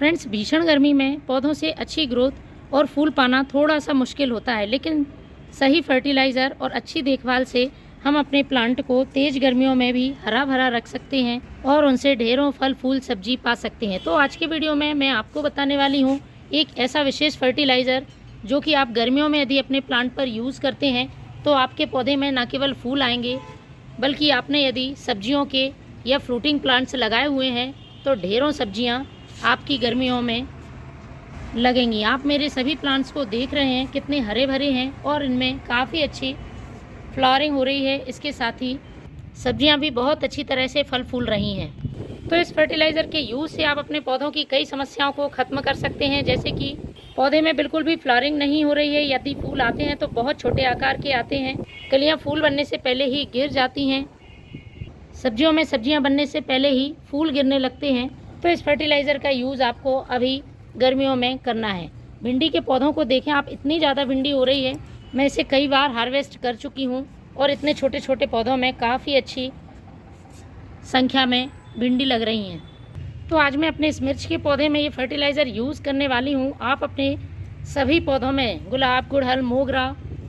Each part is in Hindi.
फ्रेंड्स, भीषण गर्मी में पौधों से अच्छी ग्रोथ और फूल पाना थोड़ा सा मुश्किल होता है, लेकिन सही फर्टिलाइज़र और अच्छी देखभाल से हम अपने प्लांट को तेज़ गर्मियों में भी हरा भरा रख सकते हैं और उनसे ढेरों फल फूल सब्जी पा सकते हैं। तो आज के वीडियो में मैं आपको बताने वाली हूँ एक ऐसा विशेष फर्टिलाइज़र जो कि आप गर्मियों में यदि अपने प्लांट पर यूज़ करते हैं तो आपके पौधे में न केवल फूल आएंगे, बल्कि आपने यदि सब्जियों के या फ्रूटिंग प्लांट्स लगाए हुए हैं तो ढेरों सब्जियां आपकी गर्मियों में लगेंगी। आप मेरे सभी प्लांट्स को देख रहे हैं कितने हरे भरे हैं और इनमें काफ़ी अच्छी फ्लावरिंग हो रही है। इसके साथ ही सब्जियां भी बहुत अच्छी तरह से फल फूल रही हैं। तो इस फर्टिलाइज़र के यूज़ से आप अपने पौधों की कई समस्याओं को ख़त्म कर सकते हैं, जैसे कि पौधे में बिल्कुल भी फ्लावरिंग नहीं हो रही है, यदि फूल आते हैं तो बहुत छोटे आकार के आते हैं, कलियां फूल बनने से पहले ही गिर जाती हैं, सब्जियों में सब्जियां बनने से पहले ही फूल गिरने लगते हैं। तो इस फर्टिलाइज़र का यूज़ आपको अभी गर्मियों में करना है। भिंडी के पौधों को देखें आप, इतनी ज़्यादा भिंडी हो रही है, मैं इसे कई बार हार्वेस्ट कर चुकी हूँ और इतने छोटे छोटे पौधों में काफ़ी अच्छी संख्या में भिंडी लग रही हैं। तो आज मैं अपने इस मिर्च के पौधे में ये फर्टिलाइज़र यूज़ करने वाली हूँ। आप अपने सभी पौधों में, गुलाब, गुड़हल, मोगरा,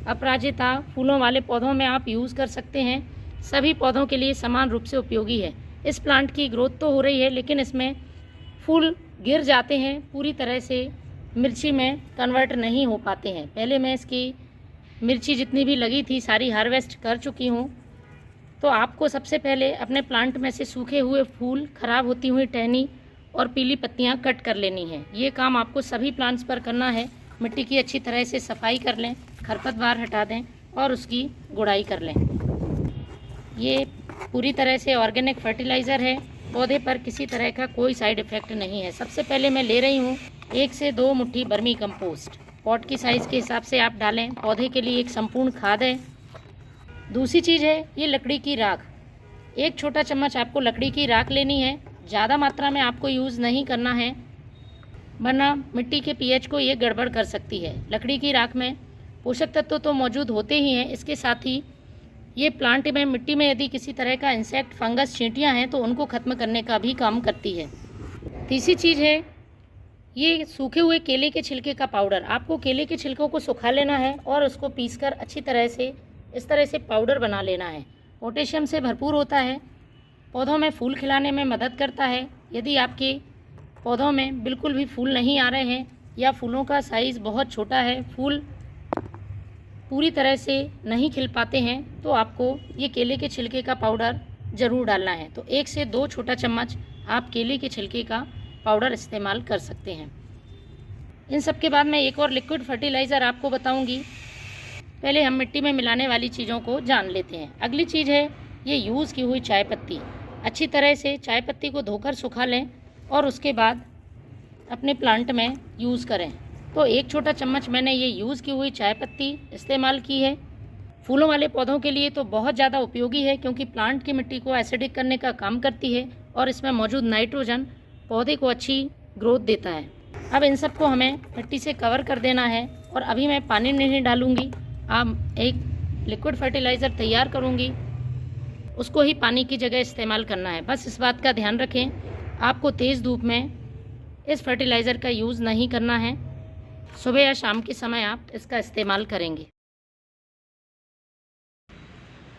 अपराजिता, फूलों वाले पौधों में आप यूज़ कर सकते हैं। सभी पौधों के लिए समान रूप से उपयोगी है। इस प्लांट की ग्रोथ तो हो रही है, लेकिन इसमें फूल गिर जाते हैं, पूरी तरह से मिर्ची में कन्वर्ट नहीं हो पाते हैं। पहले मैं इसकी मिर्ची जितनी भी लगी थी सारी हार्वेस्ट कर चुकी हूँ। तो आपको सबसे पहले अपने प्लांट में से सूखे हुए फूल, खराब होती हुई टहनी और पीली पत्तियाँ कट कर लेनी है। ये काम आपको सभी प्लांट्स पर करना है। मिट्टी की अच्छी तरह से सफाई कर लें, खरपतवार हटा दें और उसकी गुड़ाई कर लें। ये पूरी तरह से ऑर्गेनिक फर्टिलाइज़र है, पौधे पर किसी तरह का कोई साइड इफ़ेक्ट नहीं है। सबसे पहले मैं ले रही हूँ 1 से 2 मुट्ठी बर्मी कंपोस्ट। पॉट की साइज़ के हिसाब से आप डालें, पौधे के लिए एक संपूर्ण खाद है। दूसरी चीज़ है ये लकड़ी की राख। 1 छोटा चम्मच आपको लकड़ी की राख लेनी है, ज़्यादा मात्रा में आपको यूज़ नहीं करना है, वरना मिट्टी के पीएच को ये गड़बड़ कर सकती है। लकड़ी की राख में पोषक तत्व तो मौजूद होते ही हैं, इसके साथ ही ये प्लांट में मिट्टी में यदि किसी तरह का इंसेक्ट, फंगस, चींटियाँ हैं तो उनको ख़त्म करने का भी काम करती है। तीसरी चीज़ है ये सूखे हुए केले के छिलके का पाउडर। आपको केले के छिलकों को सुखा लेना है और उसको पीसकर अच्छी तरह से इस तरह से पाउडर बना लेना है। पोटेशियम से भरपूर होता है, पौधों में फूल खिलाने में मदद करता है। यदि आपके पौधों में बिल्कुल भी फूल नहीं आ रहे हैं या फूलों का साइज़ बहुत छोटा है, फूल पूरी तरह से नहीं खिल पाते हैं, तो आपको ये केले के छिलके का पाउडर ज़रूर डालना है। तो 1 से 2 छोटा चम्मच आप केले के छिलके का पाउडर इस्तेमाल कर सकते हैं। इन सब के बाद मैं एक और लिक्विड फर्टिलाइज़र आपको बताऊंगी। पहले हम मिट्टी में मिलाने वाली चीज़ों को जान लेते हैं। अगली चीज़ है ये यूज़ की हुई चाय पत्ती। अच्छी तरह से चाय पत्ती को धोकर सुखा लें और उसके बाद अपने प्लांट में यूज़ करें। तो 1 छोटा चम्मच मैंने ये यूज़ की हुई चाय पत्ती इस्तेमाल की है। फूलों वाले पौधों के लिए तो बहुत ज़्यादा उपयोगी है, क्योंकि प्लांट की मिट्टी को एसिडिक करने का काम करती है और इसमें मौजूद नाइट्रोजन पौधे को अच्छी ग्रोथ देता है। अब इन सबको हमें मिट्टी से कवर कर देना है और अभी मैं पानी नहीं डालूँगी। अब एक लिक्विड फर्टिलाइज़र तैयार करूँगी, उसको ही पानी की जगह इस्तेमाल करना है। बस इस बात का ध्यान रखें, आपको तेज़ धूप में इस फर्टिलाइज़र का यूज़ नहीं करना है। सुबह या शाम के समय आप इसका इस्तेमाल करेंगे।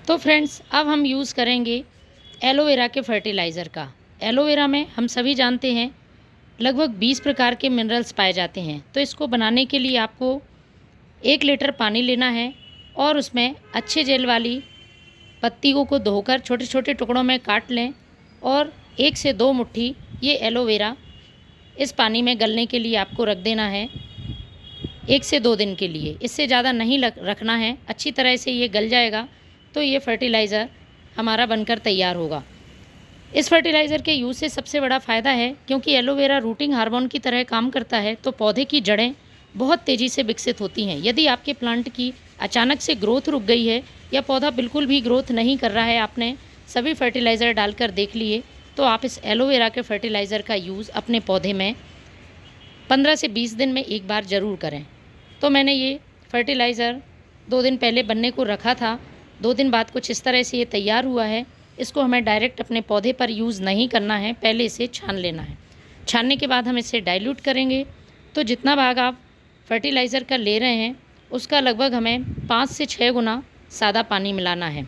तो फ्रेंड्स, अब हम यूज़ करेंगे एलोवेरा के फर्टिलाइज़र का। एलोवेरा में हम सभी जानते हैं लगभग 20 प्रकार के मिनरल्स पाए जाते हैं। तो इसको बनाने के लिए आपको 1 लीटर पानी लेना है और उसमें अच्छे जेल वाली पत्तियों को धोकर छोटे छोटे टुकड़ों में काट लें और 1 से 2 मुट्ठी ये एलोवेरा इस पानी में गलने के लिए आपको रख देना है 1 से 2 दिन के लिए। इससे ज़्यादा नहीं रखना है। अच्छी तरह से ये गल जाएगा तो ये फर्टिलाइज़र हमारा बनकर तैयार होगा। इस फर्टिलाइज़र के यूज़ से सबसे बड़ा फ़ायदा है, क्योंकि एलोवेरा रूटिंग हार्मोन की तरह काम करता है, तो पौधे की जड़ें बहुत तेज़ी से विकसित होती हैं। यदि आपके प्लांट की अचानक से ग्रोथ रुक गई है या पौधा बिल्कुल भी ग्रोथ नहीं कर रहा है, आपने सभी फर्टिलाइज़र डालकर देख लिए, तो आप इस एलोवेरा के फर्टिलाइज़र का यूज़ अपने पौधे में 15 से 20 दिन में एक बार ज़रूर करें। तो मैंने ये फर्टिलाइज़र 2 दिन पहले बनने को रखा था, 2 दिन बाद कुछ इस तरह से ये तैयार हुआ है। इसको हमें डायरेक्ट अपने पौधे पर यूज़ नहीं करना है, पहले इसे छान लेना है। छानने के बाद हम इसे डाइल्यूट करेंगे। तो जितना भाग आप फर्टिलाइज़र का ले रहे हैं उसका लगभग हमें 5 से 6 गुना सादा पानी मिलाना है।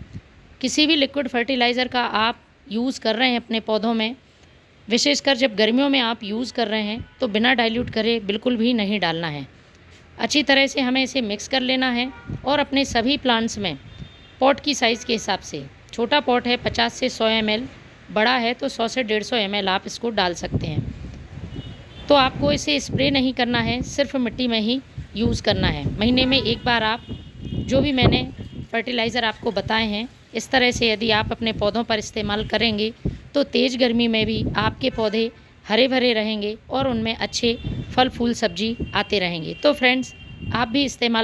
किसी भी लिक्विड फर्टिलाइज़र का आप यूज़ कर रहे हैं अपने पौधों में, विशेषकर जब गर्मियों में आप यूज़ कर रहे हैं, तो बिना डाइल्यूट करे बिल्कुल भी नहीं डालना है। अच्छी तरह से हमें इसे मिक्स कर लेना है और अपने सभी प्लांट्स में पॉट की साइज़ के हिसाब से, छोटा पॉट है 50 से 100 ml, बड़ा है तो 100 से 150 ml आप इसको डाल सकते हैं। तो आपको इसे स्प्रे नहीं करना है, सिर्फ मिट्टी में ही यूज़ करना है। महीने में एक बार आप जो भी मैंने फर्टिलाइज़र आपको बताए हैं, इस तरह से यदि आप अपने पौधों पर इस्तेमाल करेंगे तो तेज़ गर्मी में भी आपके पौधे हरे भरे रहेंगे और उनमें अच्छे फल फूल सब्जी आते रहेंगे। तो फ्रेंड्स, आप भी इस्तेमाल